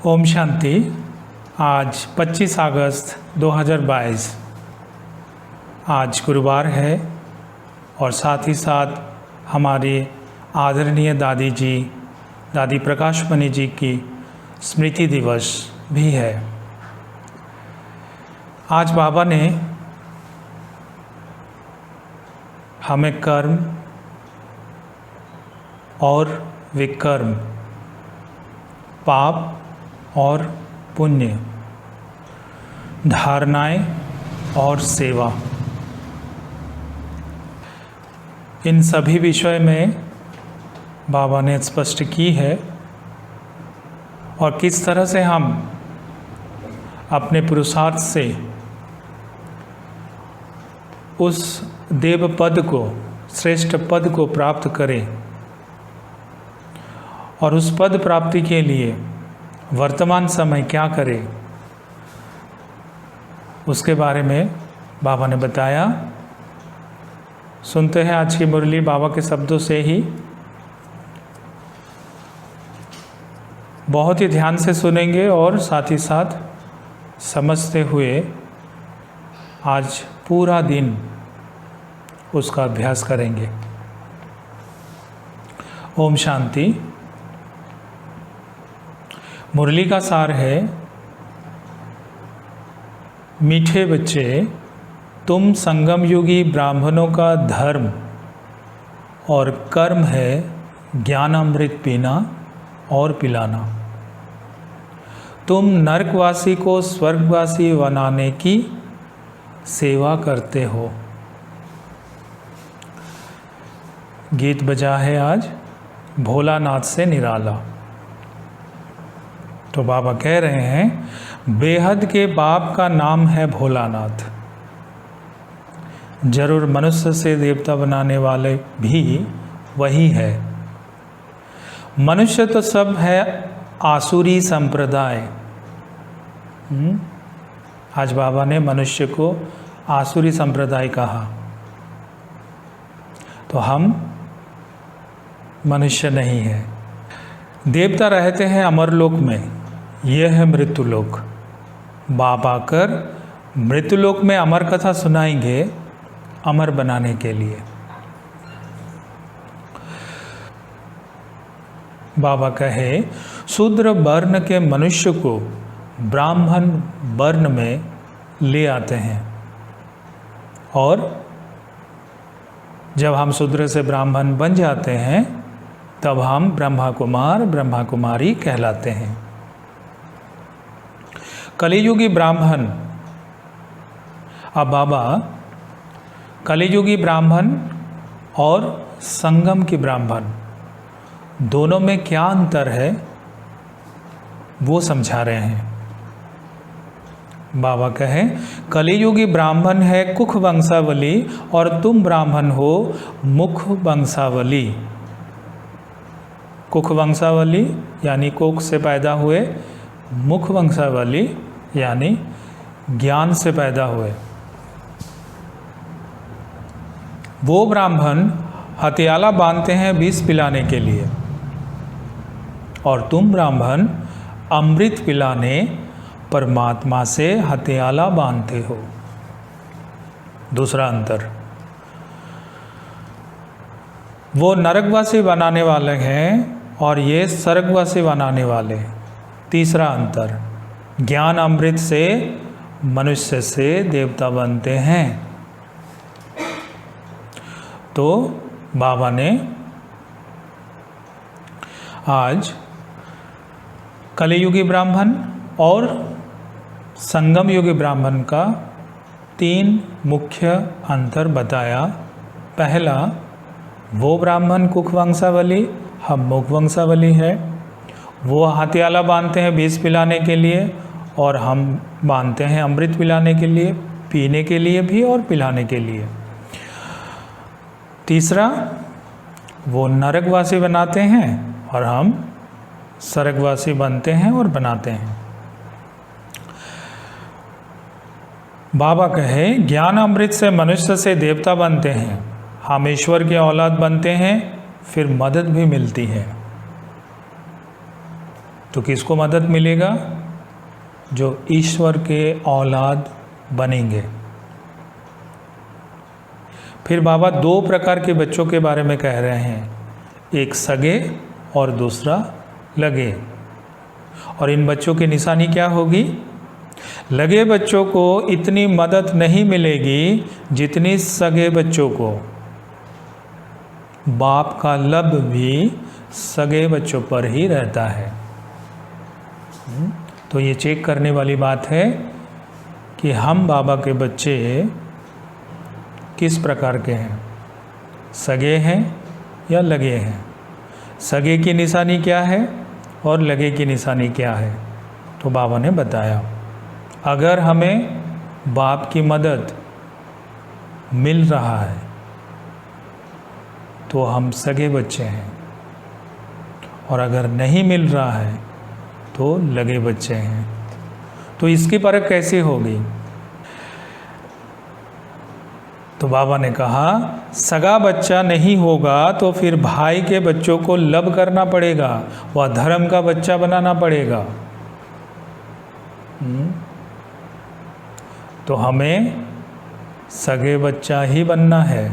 ओम शांति। आज 25 अगस्त 2022 आज गुरुवार है और साथ ही साथ हमारे आदरणीय दादी जी, दादी प्रकाशमणि जी की स्मृति दिवस भी है। आज बाबा ने हमें कर्म और विकर्म, पाप और पुण्य, धारणाएं और सेवा, इन सभी विषय में बाबा ने स्पष्ट की है और किस तरह से हम अपने पुरुषार्थ से उस देव पद को, श्रेष्ठ पद को प्राप्त करें और उस पद प्राप्ति के लिए वर्तमान समय क्या करें, उसके बारे में बाबा ने बताया। सुनते हैं आज की मुरली बाबा के शब्दों से ही। बहुत ही ध्यान से सुनेंगे और साथ ही साथ समझते हुए आज पूरा दिन उसका अभ्यास करेंगे। ओम शांति। मुरली का सार है, मीठे बच्चे, तुम संगम युगी ब्राह्मणों का धर्म और कर्म है ज्ञान अमृत पीना और पिलाना। तुम नरकवासी को स्वर्गवासी बनाने की सेवा करते हो। गीत बजा है आज भोलानाथ से निराला। तो बाबा कह रहे हैं, बेहद के बाप का नाम है भोलानाथ। जरूर मनुष्य से देवता बनाने वाले भी वही है। मनुष्य तो सब है आसुरी संप्रदाय। आज बाबा ने मनुष्य को आसुरी संप्रदाय कहा। तो हम मनुष्य नहीं है। देवता रहते हैं अमरलोक में, यह है मृत्युलोक। बाप आकर मृत्युलोक में अमर कथा सुनाएंगे, अमर बनाने के लिए। बाबा कहे, शूद्र वर्ण के मनुष्य को ब्राह्मण वर्ण में ले आते हैं और जब हम शूद्र से ब्राह्मण बन जाते हैं तब हम ब्रह्मा कुमार, ब्रह्मा कुमारी कहलाते हैं। कलियुगी ब्राह्मण, अब बाबा कलियुगी ब्राह्मण और संगम की ब्राह्मण दोनों में क्या अंतर है वो समझा रहे हैं। बाबा कहे, कलियुगी ब्राह्मण है कुख वंशावली और तुम ब्राह्मण हो मुख वंशावली। कुख वंशावली यानी कोख से पैदा हुए, मुख वंशावली यानी ज्ञान से पैदा हुए। वो ब्राह्मण हथियाला बांधते हैं विष पिलाने के लिए और तुम ब्राह्मण अमृत पिलाने परमात्मा से हथियाला बांधते हो। दूसरा अंतर, वो नरकवासी बनाने वाले हैं और ये स्वर्गवासी बनाने वाले। तीसरा अंतर, ज्ञान अमृत से मनुष्य से देवता बनते हैं। तो बाबा ने आज कलियुगी ब्राह्मण और संगम युगी ब्राह्मण का 3 मुख्य अंतर बताया। पहला, वो ब्राह्मण कुख वंशावली, हम मुख वंशावली है। वो हथियाला बांधते हैं विष पिलाने के लिए और हम बांधते हैं अमृत पिलाने के लिए, पीने के लिए भी और पिलाने के लिए। तीसरा, वो नरकवासी बनाते हैं और हम स्वर्गवासी बनते हैं और बनाते हैं। बाबा कहे, ज्ञान अमृत से मनुष्य से देवता बनते हैं, हम ईश्वर के औलाद बनते हैं, फिर मदद भी मिलती है। तो किसको मदद मिलेगा? जो ईश्वर के औलाद बनेंगे। फिर बाबा दो प्रकार के बच्चों के बारे में कह रहे हैं, एक सगे और दूसरा लगे। और इन बच्चों की निशानी क्या होगी? लगे बच्चों को इतनी मदद नहीं मिलेगी जितनी सगे बच्चों को। बाप का लब भी सगे बच्चों पर ही रहता है। तो ये चेक करने वाली बात है कि हम बाबा के बच्चे किस प्रकार के हैं, सगे हैं या लगे हैं। सगे की निशानी क्या है और लगे की निशानी क्या है? तो बाबा ने बताया, अगर हमें बाप की मदद मिल रहा है तो हम सगे बच्चे हैं, और अगर नहीं मिल रहा है तो लगे बच्चे हैं। तो इसकी परख कैसे होगी? तो बाबा ने कहा, सगा बच्चा नहीं होगा तो फिर भाई के बच्चों को लब करना पड़ेगा, वह धर्म का बच्चा बनाना पड़ेगा। तो हमें सगे बच्चा ही बनना है,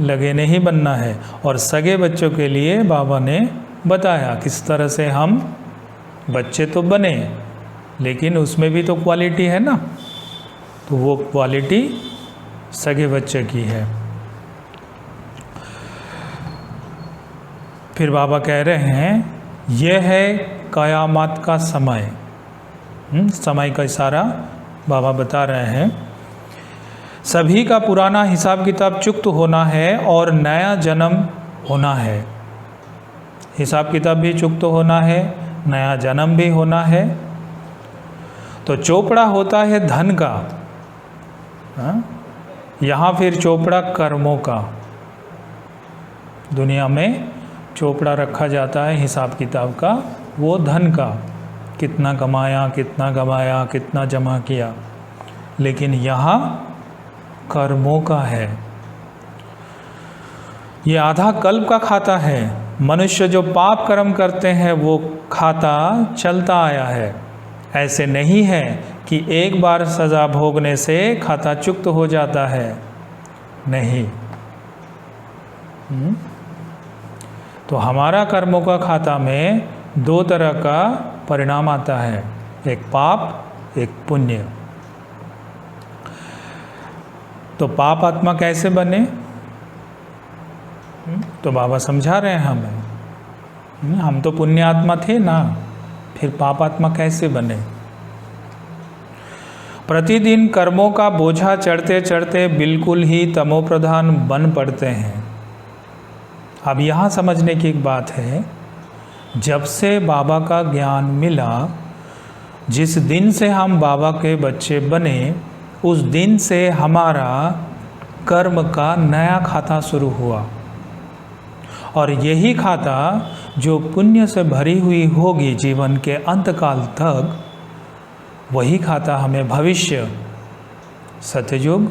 लगे नहीं बनना है। और सगे बच्चों के लिए बाबा ने बताया किस तरह से हम बच्चे तो बने, लेकिन उसमें भी तो क्वालिटी है ना, तो वो क्वालिटी सगे बच्चे की है। फिर बाबा कह रहे हैं, यह है कयामत का समय। समय का इशारा बाबा बता रहे हैं। सभी का पुराना हिसाब किताब चुक्त होना है और नया जन्म होना है। हिसाब किताब भी चुक्त होना है, नया जन्म भी होना है। तो चोपड़ा होता है धन का, यहाँ फिर चोपड़ा कर्मों का। दुनिया में चोपड़ा रखा जाता है हिसाब किताब का, वो धन का, कितना कमाया, कितना गवाया, कितना जमा किया। लेकिन यहाँ कर्मों का है। ये आधा कल्प का खाता है। मनुष्य जो पाप कर्म करते हैं वो खाता चलता आया है। ऐसे नहीं है कि एक बार सज़ा भोगने से खाता चुक्त हो जाता है, नहीं। तो हमारा कर्मों का खाता में दो तरह का परिणाम आता है, एक पाप, एक पुण्य। तो पाप आत्मा कैसे बने? तो बाबा समझा रहे हैं हमें, हम तो पुण्य आत्मा थे ना, फिर पाप आत्मा कैसे बने? प्रतिदिन कर्मों का बोझा चढ़ते चढ़ते बिल्कुल ही तमोप्रधान बन पड़ते हैं। अब यहाँ समझने की एक बात है, जब से बाबा का ज्ञान मिला, जिस दिन से हम बाबा के बच्चे बने, उस दिन से हमारा कर्म का नया खाता शुरू हुआ। और यही खाता जो पुण्य से भरी हुई होगी जीवन के अंतकाल तक, वही खाता हमें भविष्य सत्ययुग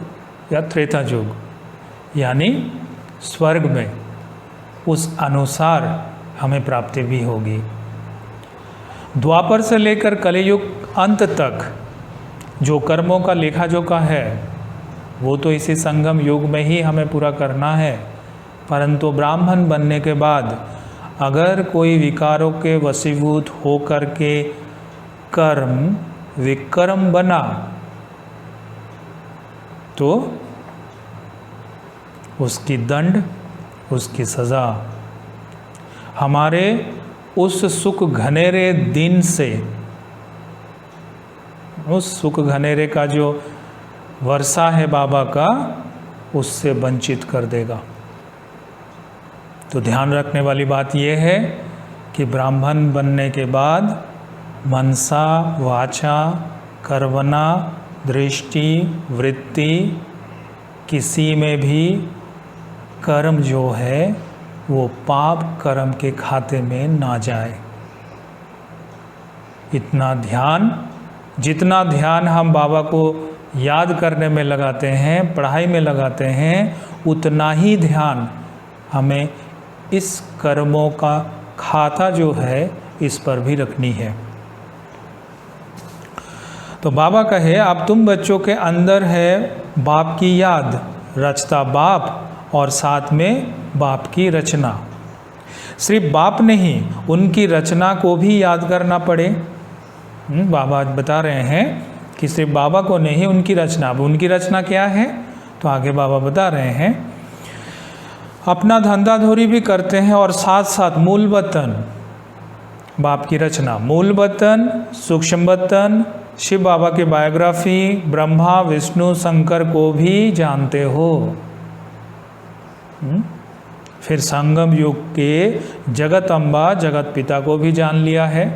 या त्रेता युग यानी स्वर्ग में उस अनुसार हमें प्राप्ति भी होगी। द्वापर से लेकर कलियुग अंत तक जो कर्मों का लेखा जोखा है वो तो इसी संगम युग में ही हमें पूरा करना है। परंतु ब्राह्मण बनने के बाद अगर कोई विकारों के वशीभूत होकर के कर्म विकर्म बना तो उसकी दंड, उसकी सज़ा हमारे उस सुख घनेरे दिन से, उस सुख घनेरे का जो वर्षा है बाबा का, उससे वंचित कर देगा। तो ध्यान रखने वाली बात यह है कि ब्राह्मण बनने के बाद मनसा, वाचा, कर्मणा, दृष्टि, वृत्ति, किसी में भी कर्म जो है वो पाप कर्म के खाते में ना जाए। इतना ध्यान, जितना ध्यान हम बाबा को याद करने में लगाते हैं, पढ़ाई में लगाते हैं, उतना ही ध्यान हमें इस कर्मों का खाता जो है इस पर भी रखनी है। तो बाबा कहे अब तुम बच्चों के अंदर है बाप की याद, रचता बाप और साथ में बाप की रचना। सिर्फ बाप नहीं, उनकी रचना को भी याद करना पड़े। बाबा बता रहे हैं कि सिर्फ बाबा को नहीं, उनकी रचना। अब उनकी रचना क्या है, तो आगे बाबा बता रहे हैं अपना धंधा धोरी भी करते हैं और साथ साथ मूल वतन, बाप की रचना, मूल वतन, सूक्ष्म वतन, शिव बाबा की बायोग्राफी, ब्रह्मा विष्णु शंकर को भी जानते हो। फिर संगम युग के जगत अम्बा जगत पिता को भी जान लिया है।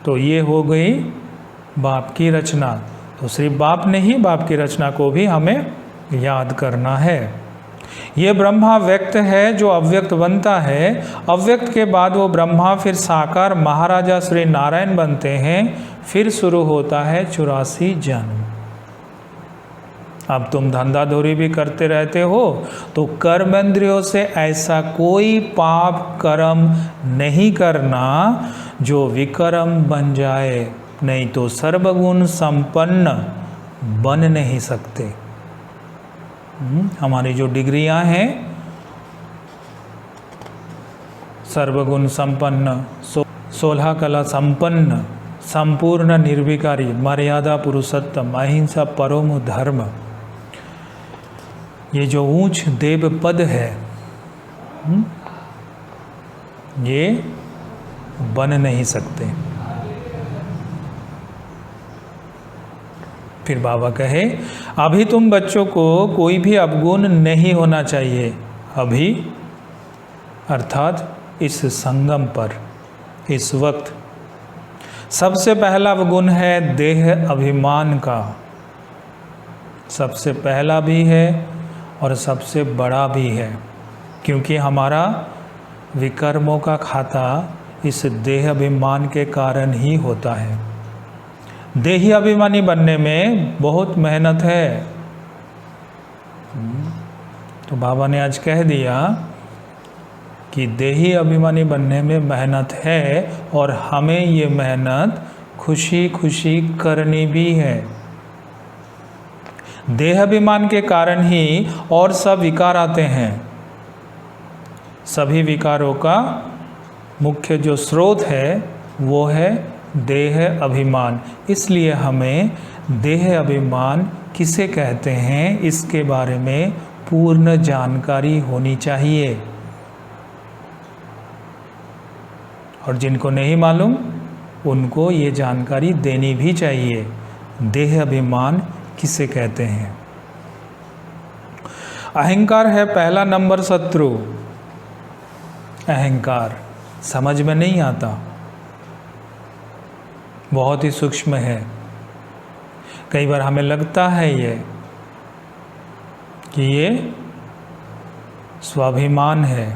तो ये हो गई बाप की रचना। तो सिर्फ बाप नहीं, बाप की रचना को भी हमें याद करना है। ये ब्रह्मा व्यक्त है जो अव्यक्त बनता है। अव्यक्त के बाद वो ब्रह्मा फिर साकार महाराजा श्री नारायण बनते हैं। फिर शुरू होता है 84 जन्म। अब तुम धंधा धोरी भी करते रहते हो तो कर्मेंद्रियों से ऐसा कोई पाप कर्म नहीं करना जो विकर्म बन जाए, नहीं तो सर्वगुण संपन्न बन नहीं सकते। हमारी जो डिग्रियां हैं, सर्वगुण संपन्न, 16 कला संपन्न, संपूर्ण निर्विकारी, मर्यादा पुरुषोत्तम, अहिंसा परम धर्म, ये जो ऊंच देव पद है, ये बन नहीं सकते। फिर बाबा कहे अभी तुम बच्चों को कोई भी अवगुण नहीं होना चाहिए। अभी अर्थात इस संगम पर, इस वक्त सबसे पहला अवगुण है देह अभिमान का। सबसे पहला भी है और सबसे बड़ा भी है, क्योंकि हमारा विकर्मों का खाता इस देह अभिमान के कारण ही होता है। देही अभिमानी बनने में बहुत मेहनत है। तो बाबा ने आज कह दिया कि देही अभिमानी बनने में मेहनत है और हमें ये मेहनत खुशी खुशी करनी भी है। देह अभिमान के कारण ही और सब विकार आते हैं। सभी विकारों का मुख्य जो स्रोत है वो है देह अभिमान। इसलिए हमें देह अभिमान किसे कहते हैं इसके बारे में पूर्ण जानकारी होनी चाहिए। और जिनको नहीं मालूम उनको ये जानकारी देनी भी चाहिए। देह अभिमान किसे कहते हैं? अहंकार है पहला नंबर शत्रु। अहंकार समझ में नहीं आता, बहुत ही सूक्ष्म है। कई बार हमें लगता है ये कि ये स्वाभिमान है,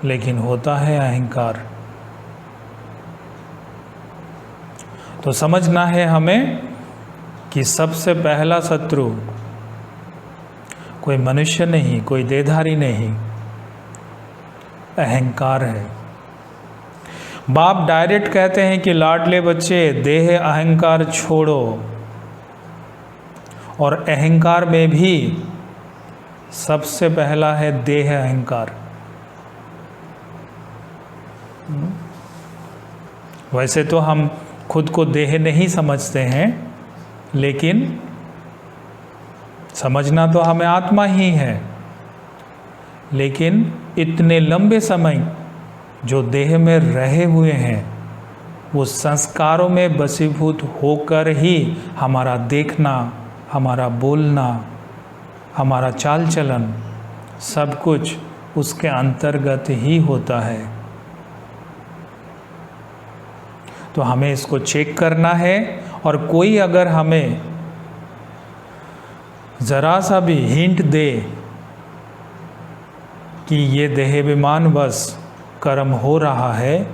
लेकिन होता है अहंकार। तो समझना है हमें कि सबसे पहला शत्रु कोई मनुष्य नहीं, कोई देहधारी नहीं, अहंकार है। बाप डायरेक्ट कहते हैं कि लाडले बच्चे देह अहंकार छोड़ो, और अहंकार में भी सबसे पहला है देह अहंकार। वैसे तो हम खुद को देह नहीं समझते हैं, लेकिन समझना तो हमें आत्मा ही है। लेकिन इतने लंबे समय जो देह में रहे हुए हैं, वो संस्कारों में बसीभूत होकर ही हमारा देखना, हमारा बोलना, हमारा चाल चलन, सब कुछ उसके अंतर्गत ही होता है। तो हमें इसको चेक करना है। और कोई अगर हमें ज़रा सा भी हिंट दे कि ये देहाभिमान बस कर्म हो रहा है,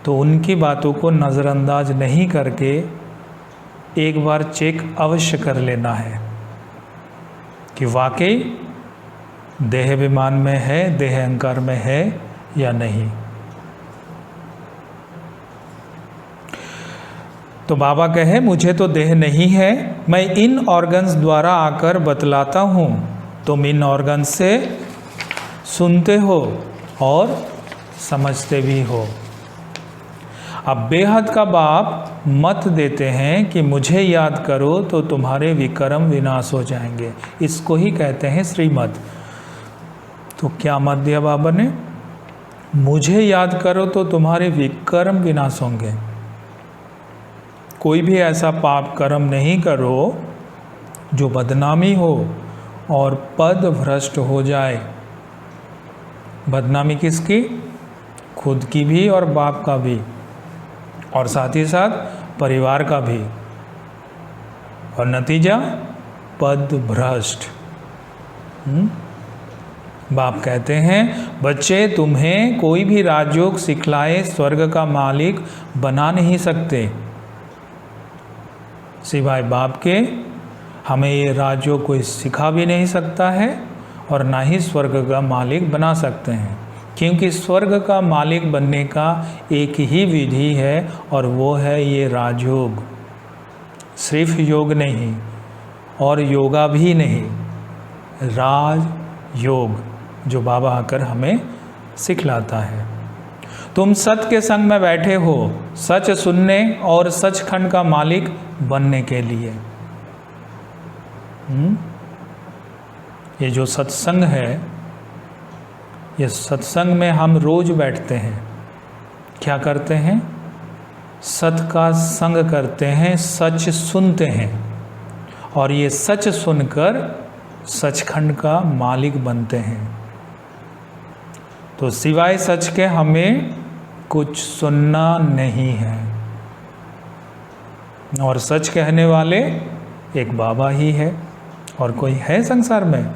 तो उनकी बातों को नज़रअंदाज नहीं करके एक बार चेक अवश्य कर लेना है कि वाकई देहाभिमान में है, देह अहंकार में है या नहीं। तो बाबा कहे मुझे तो देह नहीं है, मैं इन ऑर्गन्स द्वारा आकर बतलाता हूँ, तुम इन ऑर्गन्स से सुनते हो और समझते भी हो। अब बेहद का बाप मत देते हैं कि मुझे याद करो तो तुम्हारे विक्रम विनाश हो जाएंगे। इसको ही कहते हैं श्रीमत। तो क्या मत दिया बाबा ने? मुझे याद करो तो तुम्हारे विक्रम विनाश होंगे। कोई भी ऐसा पाप कर्म नहीं करो जो बदनामी हो और पद भ्रष्ट हो जाए। बदनामी किसकी? खुद की भी और बाप का भी, और साथ ही साथ परिवार का भी, और नतीजा पद भ्रष्ट। बाप कहते हैं बच्चे तुम्हें कोई भी राजयोग सिखलाए स्वर्ग का मालिक बना नहीं सकते सिवाय बाप के। हमें ये राजयोग कोई सिखा भी नहीं सकता है और ना ही स्वर्ग का मालिक बना सकते हैं, क्योंकि स्वर्ग का मालिक बनने का एक ही विधि है और वो है ये राजयोग। सिर्फ योग नहीं और योगा भी नहीं, राजयोग जो बाबा आकर हमें सिखलाता है। तुम सत्य के संग में बैठे हो सच सुनने और सचखंड का मालिक बनने के लिए। ये जो सत्संग है, ये सत्संग में हम रोज बैठते हैं। क्या करते हैं? सत का संग करते हैं, सच सुनते हैं, और ये सच सुनकर सचखंड का मालिक बनते हैं। तो सिवाय सच के हमें कुछ सुनना नहीं है, और सच कहने वाले एक बाबा ही है। और कोई है संसार में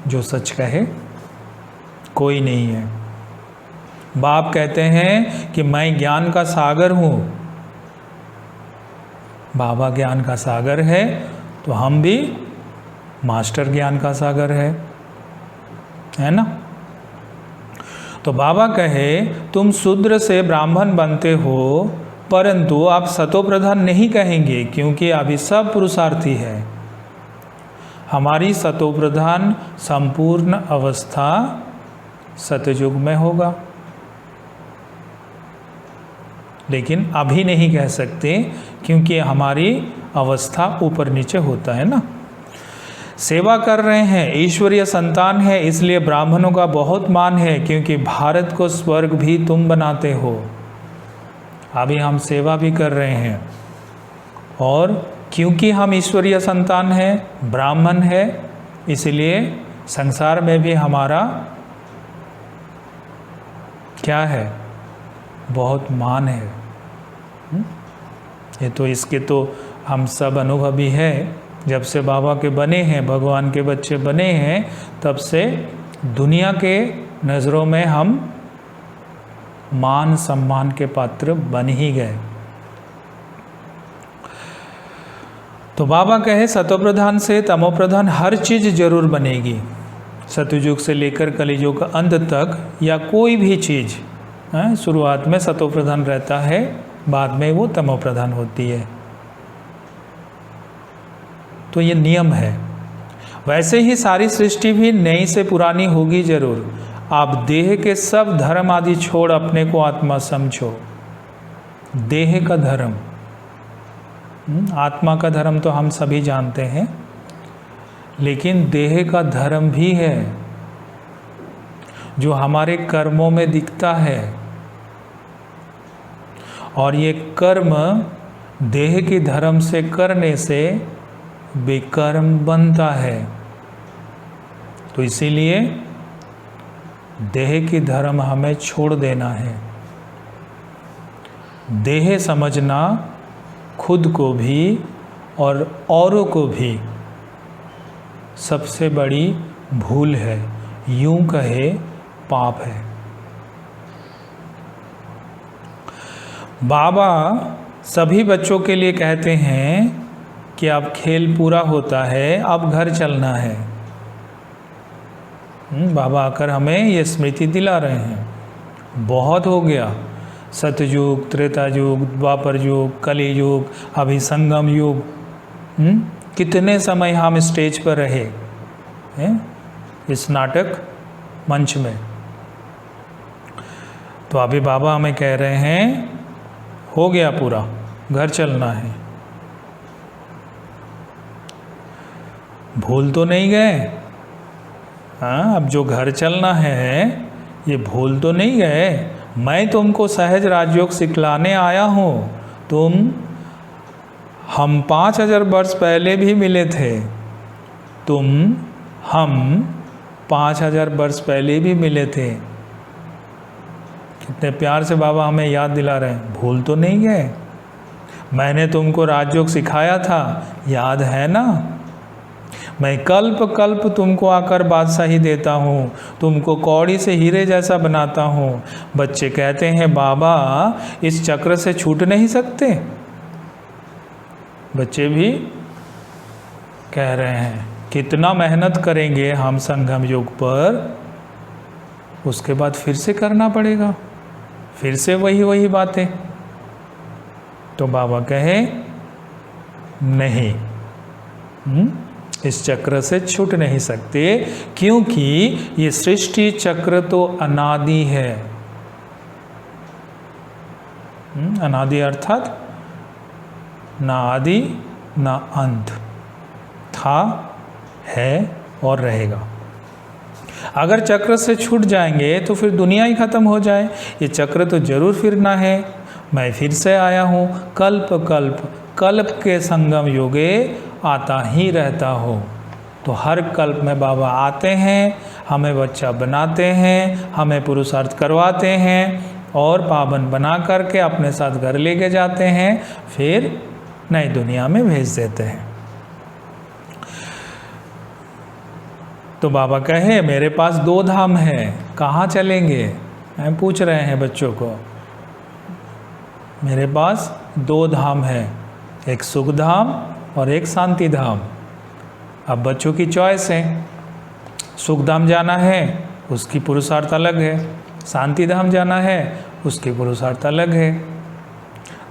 जो सच कहे? कोई नहीं है। बाप कहते हैं कि मैं ज्ञान का सागर हूँ। बाबा ज्ञान का सागर है तो हम भी मास्टर ज्ञान का सागर है ना। तो बाबा कहे तुम शूद्र से ब्राह्मण बनते हो, परंतु आप सतोप्रधान नहीं कहेंगे, क्योंकि अभी सब पुरुषार्थी है। हमारी सतोप्रधान संपूर्ण अवस्था सतयुग में होगा, लेकिन अभी नहीं कह सकते क्योंकि हमारी अवस्था ऊपर नीचे होता है ना। सेवा कर रहे हैं, ईश्वरीय संतान है, इसलिए ब्राह्मणों का बहुत मान है, क्योंकि भारत को स्वर्ग भी तुम बनाते हो। अभी हम सेवा भी कर रहे हैं, और क्योंकि हम ईश्वरीय संतान हैं, ब्राह्मण है, इसलिए संसार में भी हमारा क्या है? बहुत मान है। ये तो इसके तो हम सब अनुभवी है। जब से बाबा के बने हैं, भगवान के बच्चे बने हैं, तब से दुनिया के नज़रों में हम मान सम्मान के पात्र बन ही गए। तो बाबा कहे सतोप्रधान से तमोप्रधान हर चीज़ जरूर बनेगी। सतयुग से लेकर कलियुग का अंत तक, या कोई भी चीज़ शुरुआत में सतोप्रधान रहता है, बाद में वो तमोप्रधान होती है। तो ये नियम है। वैसे ही सारी सृष्टि भी नई से पुरानी होगी जरूर। आप देह के सब धर्म आदि छोड़ अपने को आत्मा समझो। देह का धर्म, आत्मा का धर्म तो हम सभी जानते हैं, लेकिन देह का धर्म भी है जो हमारे कर्मों में दिखता है, और ये कर्म देह के धर्म से करने से विकर्म बनता है। तो इसीलिए देह की धर्म हमें छोड़ देना है। देह समझना खुद को भी और औरों को भी सबसे बड़ी भूल है, यूं कहे पाप है। बाबा सभी बच्चों के लिए कहते हैं कि अब खेल पूरा होता है, अब घर चलना है। बाबा आकर हमें ये स्मृति दिला रहे हैं, बहुत हो गया, सतयुग, त्रेता युग, द्वापर युग, कली युग, अभी संगम युग। कितने समय हम स्टेज पर रहे हैं इस नाटक मंच में। तो अभी बाबा हमें कह रहे हैं हो गया पूरा, घर चलना है। भूल तो नहीं गए? हाँ, अब जो घर चलना है ये भूल तो नहीं गए? मैं तुमको सहज राजयोग सिखलाने आया हूँ। हम 5000 वर्ष पहले भी मिले थे। हम 5000 वर्ष पहले भी मिले थे। कितने प्यार से बाबा हमें याद दिला रहे हैं, भूल तो नहीं गए? मैंने तुमको राजयोग सिखाया था, याद है ना? मैं कल्प कल्प तुमको आकर बादशाही देता हूँ, तुमको कौड़ी से हीरे जैसा बनाता हूँ। बच्चे कहते हैं बाबा इस चक्र से छूट नहीं सकते। बच्चे भी कह रहे हैं कितना मेहनत करेंगे हम संगम युग पर, उसके बाद फिर से करना पड़ेगा, फिर से वही बातें। तो बाबा कहे नहीं, इस चक्र से छूट नहीं सकते, क्योंकि ये सृष्टि चक्र तो अनादि है। अनादि अर्थात ना आदि ना अंत, था, है और रहेगा। अगर चक्र से छूट जाएंगे तो फिर दुनिया ही खत्म हो जाए। ये चक्र तो जरूर फिरना है। मैं फिर से आया हूँ, कल्प कल्प कल्प के संगम युगे आता ही रहता हो। तो हर कल्प में बाबा आते हैं, हमें बच्चा बनाते हैं, हमें पुरुषार्थ करवाते हैं और पावन बना करके अपने साथ घर लेके जाते हैं, फिर नई दुनिया में भेज देते हैं। तो बाबा कहे मेरे पास 2 धाम है, कहाँ चलेंगे? हम पूछ रहे हैं बच्चों को। मेरे पास 2 धाम है, एक सुख धाम और एक शांति धाम। अब बच्चों की चॉइस है, सुख धाम जाना है उसकी पुरुषार्थ अलग है, शांति धाम जाना है उसकी पुरुषार्थ अलग है।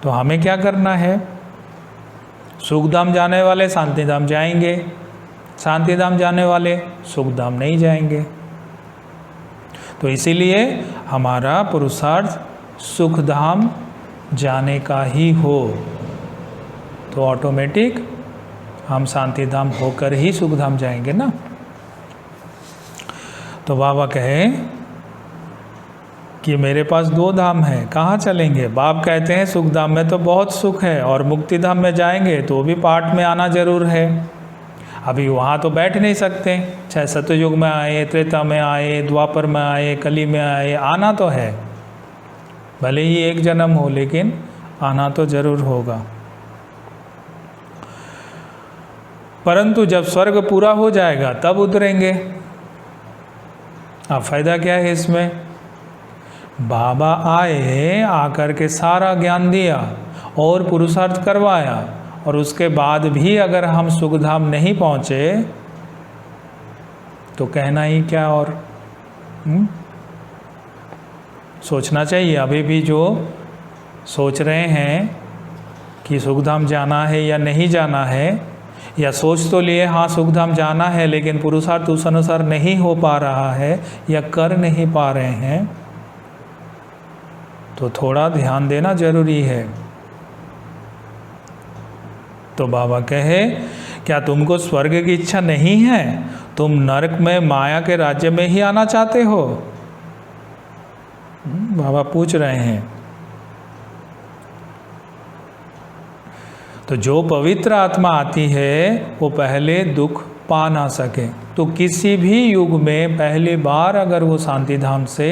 तो हमें क्या करना है? सुख धाम जाने वाले शांति धाम जाएंगे, शांति धाम जाने वाले सुख धाम नहीं जाएंगे। तो इसीलिए हमारा पुरुषार्थ सुख धाम जाने का ही हो, तो ऑटोमेटिक हम शांति धाम होकर ही सुख धाम जाएंगे ना। तो बाबा कहे कि मेरे पास 2 धाम है, कहाँ चलेंगे? बाप कहते हैं सुख धाम में तो बहुत सुख है और मुक्ति धाम में जाएंगे तो भी पाठ में आना जरूर है। अभी वहाँ तो बैठ नहीं सकते, चाहे सतयुग में आए, त्रेता में आए, द्वापर में आए, कली में आए, आना तो है। भले ही एक जन्म हो लेकिन आना तो जरूर होगा। परंतु जब स्वर्ग पूरा हो जाएगा तब उतरेंगे। अब फायदा क्या है इसमें? बाबा आए, आकर के सारा ज्ञान दिया और पुरुषार्थ करवाया, और उसके बाद भी अगर हम सुखधाम नहीं पहुँचे तो कहना ही क्या। और सोचना चाहिए। अभी भी जो सोच रहे हैं कि सुखधाम जाना है या नहीं जाना है, या सोच तो लिए हाँ सुखधाम जाना है लेकिन पुरुषार्थ उस अनुसार नहीं हो पा रहा है या कर नहीं पा रहे हैं, तो थोड़ा ध्यान देना जरूरी है। तो बाबा कहे क्या तुमको स्वर्ग की इच्छा नहीं है? तुम नरक में माया के राज्य में ही आना चाहते हो? बाबा पूछ रहे हैं। तो जो पवित्र आत्मा आती है वो पहले दुख पा ना सके, तो किसी भी युग में पहली बार अगर वो शांति धाम से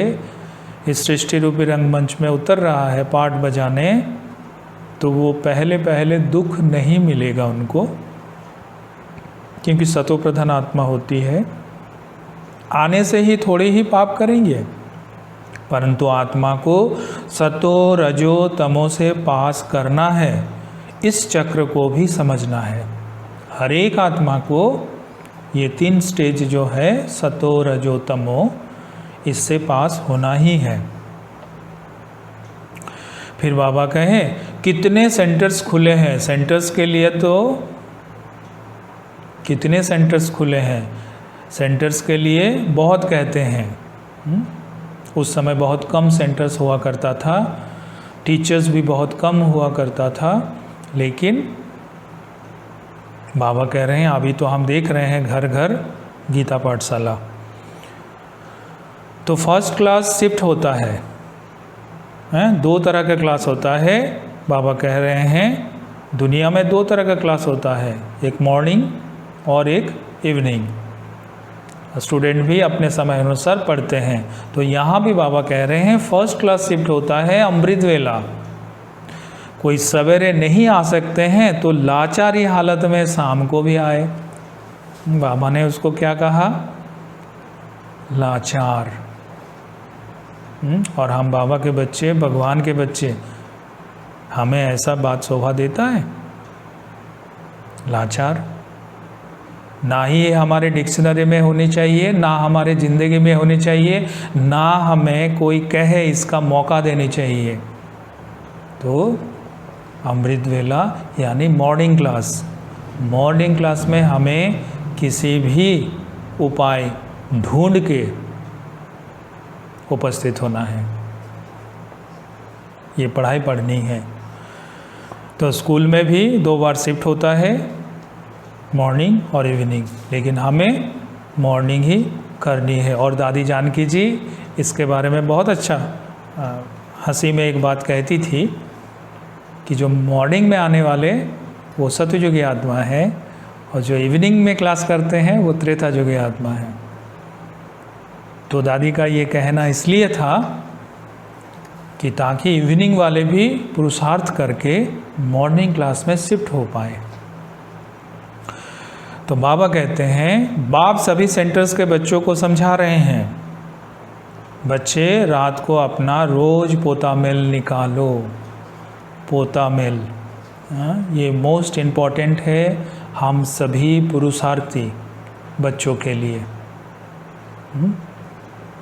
इस सृष्टि रूपी रंगमंच में उतर रहा है पाठ बजाने, तो वो पहले दुख नहीं मिलेगा उनको, क्योंकि सतो प्रधान आत्मा होती है। आने से ही थोड़े ही पाप करेंगे, परंतु आत्मा को सतो रजो तमो से पास करना है। इस चक्र को भी समझना है। हर एक आत्मा को ये 3 स्टेज जो है सतो रजो तमो, इससे पास होना ही है। फिर बाबा कहें कितने सेंटर्स खुले हैं, सेंटर्स के लिए तो कितने सेंटर्स खुले हैं, सेंटर्स के लिए बहुत कहते हैं। उस समय बहुत कम सेंटर्स हुआ करता था, टीचर्स भी बहुत कम हुआ करता था, लेकिन बाबा कह रहे हैं अभी तो हम देख रहे हैं घर घर गीता पाठशाला। तो फर्स्ट क्लास शिफ्ट होता है, दो तरह का क्लास होता है। बाबा कह रहे हैं दुनिया में दो तरह का क्लास होता है, एक मॉर्निंग और एक इवनिंग। स्टूडेंट भी अपने समय अनुसार पढ़ते हैं। तो यहाँ भी बाबा कह रहे हैं फर्स्ट क्लास शिफ्ट होता है अमृत वेला। कोई सवेरे नहीं आ सकते हैं तो लाचारी हालत में शाम को भी आए। बाबा ने उसको क्या कहा? लाचार। और हम बाबा के बच्चे, भगवान के बच्चे, हमें ऐसा बात शोभा देता है? लाचार ना ही हमारे डिक्शनरी में होनी चाहिए, ना हमारे ज़िंदगी में होनी चाहिए, ना हमें कोई कहे इसका मौका देनी चाहिए। तो अमृत वेला यानी मॉर्निंग क्लास, मॉर्निंग क्लास में हमें किसी भी उपाय ढूंढ के उपस्थित होना है, ये पढ़ाई पढ़नी है। तो स्कूल में भी 2 बार शिफ्ट होता है, मॉर्निंग और इवनिंग, लेकिन हमें मॉर्निंग ही करनी है। और दादी जानकी जी इसके बारे में बहुत अच्छा हंसी में एक बात कहती थी कि जो मॉर्निंग में आने वाले वो सतयुगी आत्मा है, और जो इवनिंग में क्लास करते हैं वो त्रेता युगी आत्मा है। तो दादी का ये कहना इसलिए था कि ताकि इवनिंग वाले भी पुरुषार्थ करके मॉर्निंग क्लास में शिफ्ट हो पाए। तो बाबा कहते हैं बाप सभी सेंटर्स के बच्चों को समझा रहे हैं, बच्चे रात को अपना रोज पोता मेल निकालो। पोता मेल ये मोस्ट इम्पॉर्टेंट है हम सभी पुरुषार्थी बच्चों के लिए,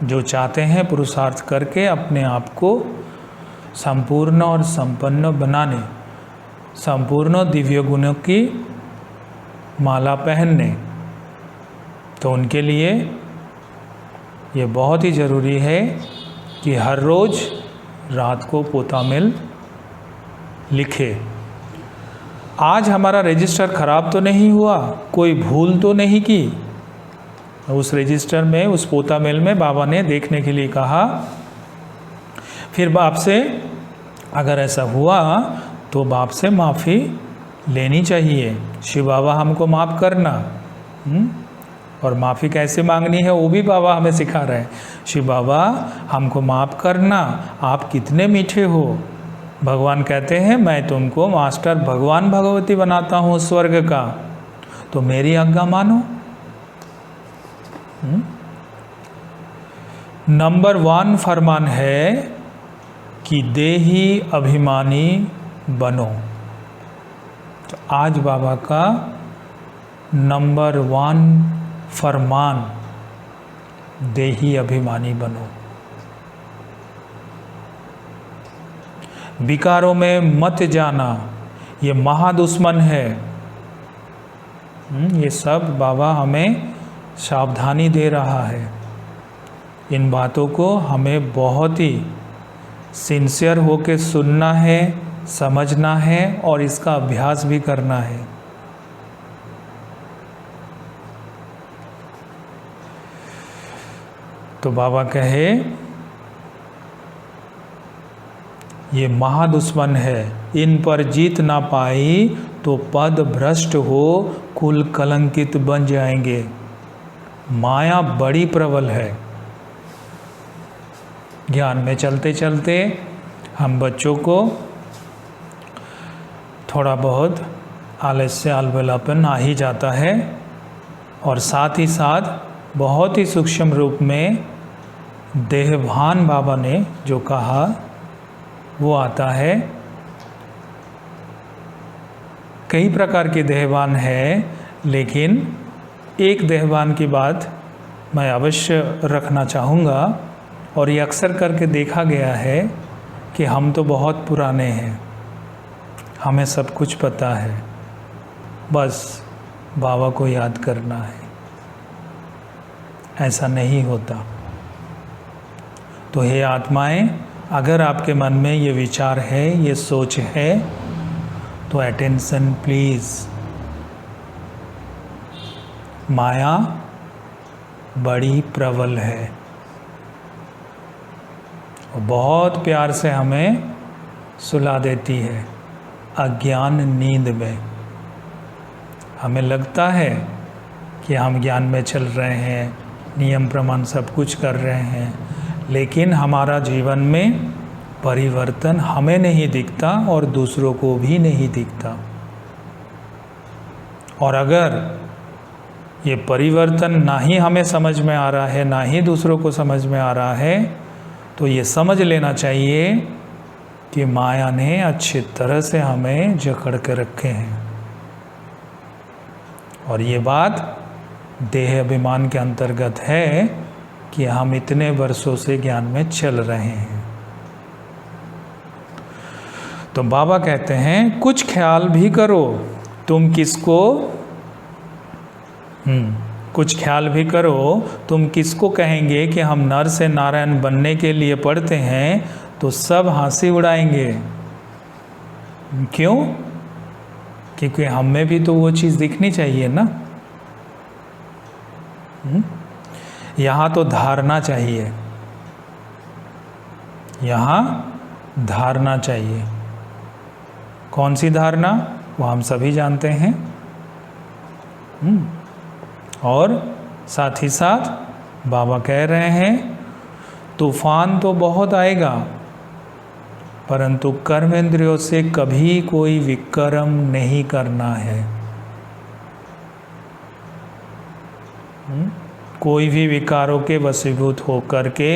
जो चाहते हैं पुरुषार्थ करके अपने आप को संपूर्ण और संपन्न बनाने, संपूर्ण दिव्य गुणों की माला पहनने। तो उनके लिए ये बहुत ही ज़रूरी है कि हर रोज़ रात को पोता मेल लिखे। आज हमारा रजिस्टर ख़राब तो नहीं हुआ, कोई भूल तो नहीं की? उस रजिस्टर में, उस पोता मेल में बाबा ने देखने के लिए कहा। फिर बाप से अगर ऐसा हुआ तो बाप से माफ़ी लेनी चाहिए, शिव बाबा हमको माफ़ करना। और माफ़ी कैसे मांगनी है वो भी बाबा हमें सिखा रहे हैं। शिव बाबा हमको माफ़ करना, आप कितने मीठे हो। भगवान कहते हैं मैं तुमको मास्टर भगवान भगवती बनाता हूँ स्वर्ग का, तो मेरी आज्ञा मानो। नंबर 1 फरमान है कि देही अभिमानी बनो। तो आज बाबा का नंबर 1 फरमान देही अभिमानी बनो। विकारों में मत जाना, ये महादुश्मन है। ये सब बाबा हमें सावधानी दे रहा है। इन बातों को हमें बहुत ही सिंसियर होकर सुनना है, समझना है और इसका अभ्यास भी करना है। तो बाबा कहे ये महादुश्मन है, इन पर जीत ना पाई तो पद भ्रष्ट हो कुल कलंकित बन जाएंगे। माया बड़ी प्रबल है। ज्ञान में चलते चलते हम बच्चों को थोड़ा बहुत आलस्य अलबलापन आ ही जाता है, और साथ ही साथ बहुत ही सूक्ष्म रूप में देहभान बाबा ने जो कहा वो आता है। कई प्रकार के देहभान है, लेकिन एक देहभान की बात मैं अवश्य रखना चाहूँगा, और ये अक्सर करके देखा गया है कि हम तो बहुत पुराने हैं, हमें सब कुछ पता है, बस बाबा को याद करना है। ऐसा नहीं होता। तो हे आत्माएं, अगर आपके मन में ये विचार है, ये सोच है, तो अटेंशन प्लीज़। माया बड़ी प्रबल है, वो बहुत प्यार से हमें सुला देती है अज्ञान नींद में। हमें लगता है कि हम ज्ञान में चल रहे हैं, नियम प्रमाण सब कुछ कर रहे हैं, लेकिन हमारा जीवन में परिवर्तन हमें नहीं दिखता और दूसरों को भी नहीं दिखता। और अगर ये परिवर्तन ना ही हमें समझ में आ रहा है, ना ही दूसरों को समझ में आ रहा है, तो ये समझ लेना चाहिए कि माया ने अच्छी तरह से हमें जकड़ के रखे हैं। और ये बात देह अभिमान के अंतर्गत है कि हम इतने वर्षों से ज्ञान में चल रहे हैं। तो बाबा कहते हैं कुछ ख्याल भी करो, तुम किसको कुछ ख्याल भी करो, तुम किसको कहेंगे कि हम नर से नारायण बनने के लिए पढ़ते हैं, तो सब हंसी उड़ाएंगे। क्यों? क्योंकि हम में भी तो वो चीज़ दिखनी चाहिए ना। यहाँ तो धारणा चाहिए, यहाँ धारणा चाहिए। कौन सी धारणा? वो हम सभी जानते हैं। और साथ ही साथ बाबा कह रहे हैं तूफान तो बहुत आएगा, परंतु कर्मेंद्रियों से कभी कोई विक्रम नहीं करना है। कोई भी विकारों के वशीभूत होकर के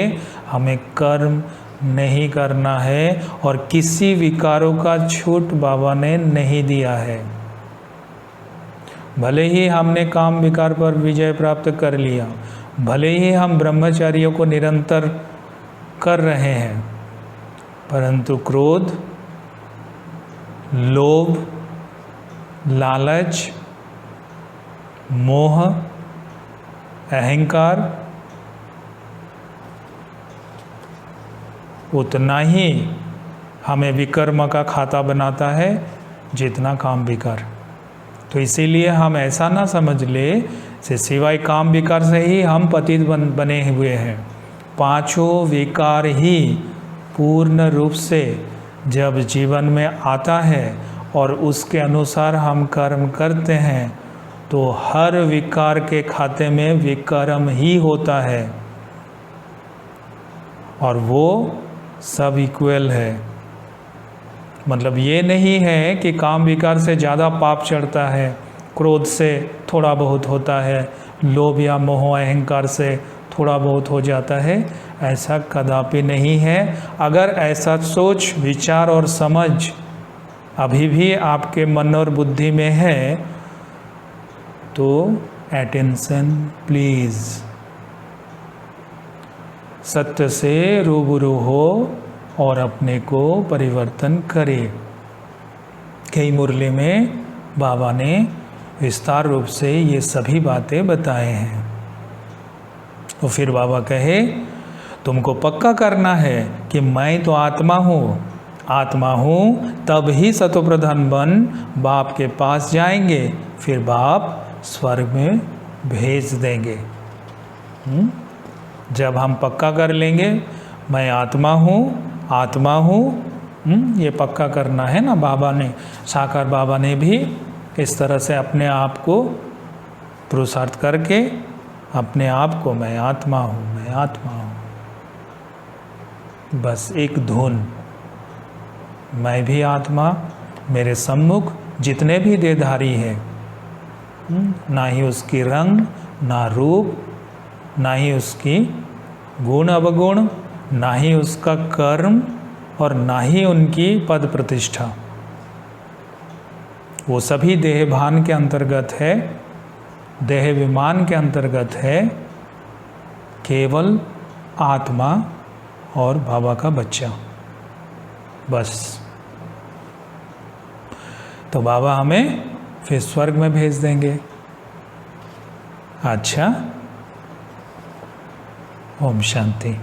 हमें कर्म नहीं करना है, और किसी विकारों का छूट बाबा ने नहीं दिया है। भले ही हमने काम विकार पर विजय प्राप्त कर लिया, भले ही हम ब्रह्मचारियों को निरंतर कर रहे हैं, परंतु क्रोध, लोभ, लालच, मोह, अहंकार उतना ही हमें विकर्म का खाता बनाता है जितना काम विकार। तो इसीलिए हम ऐसा ना समझ ले से सिवाय काम विकार से ही हम पतित बने हुए हैं। पांचों विकार ही पूर्ण रूप से जब जीवन में आता है और उसके अनुसार हम कर्म करते हैं, तो हर विकार के खाते में विकर्म ही होता है, और वो सब इक्वल है। मतलब ये नहीं है कि काम विकार से ज़्यादा पाप चढ़ता है, क्रोध से थोड़ा बहुत होता है, लोभ या मोह अहंकार से थोड़ा बहुत हो जाता है, ऐसा कदापि नहीं है। अगर ऐसा सोच विचार और समझ अभी भी आपके मन और बुद्धि में है, तो अटेंशन प्लीज़। सत्य से रूबरू हो और अपने को परिवर्तन करे। कई मुरली में बाबा ने विस्तार रूप से ये सभी बातें बताए हैं। तो फिर बाबा कहे तुमको पक्का करना है कि मैं तो आत्मा हूँ, तब ही सतोप्रधान बन बाप के पास जाएंगे, फिर बाप स्वर्ग में भेज देंगे। जब हम पक्का कर लेंगे मैं आत्मा हूँ, ये पक्का करना है ना। बाबा ने, साकार बाबा ने भी इस तरह से अपने आप को पुरुषार्थ करके अपने आप को मैं आत्मा हूँ, बस एक धुन, मैं भी आत्मा, मेरे सम्मुख जितने भी देहधारी हैं, ना ही उसकी रंग, ना रूप, ना ही उसकी गुण अवगुण, ना ही उसका कर्म, और ना ही उनकी पद प्रतिष्ठा, वो सभी देहभान के अंतर्गत है, देहविमान के अंतर्गत है। केवल आत्मा और बाबा का बच्चा, बस। तो बाबा हमें फिर स्वर्ग में भेज देंगे। अच्छा, ओम शांति।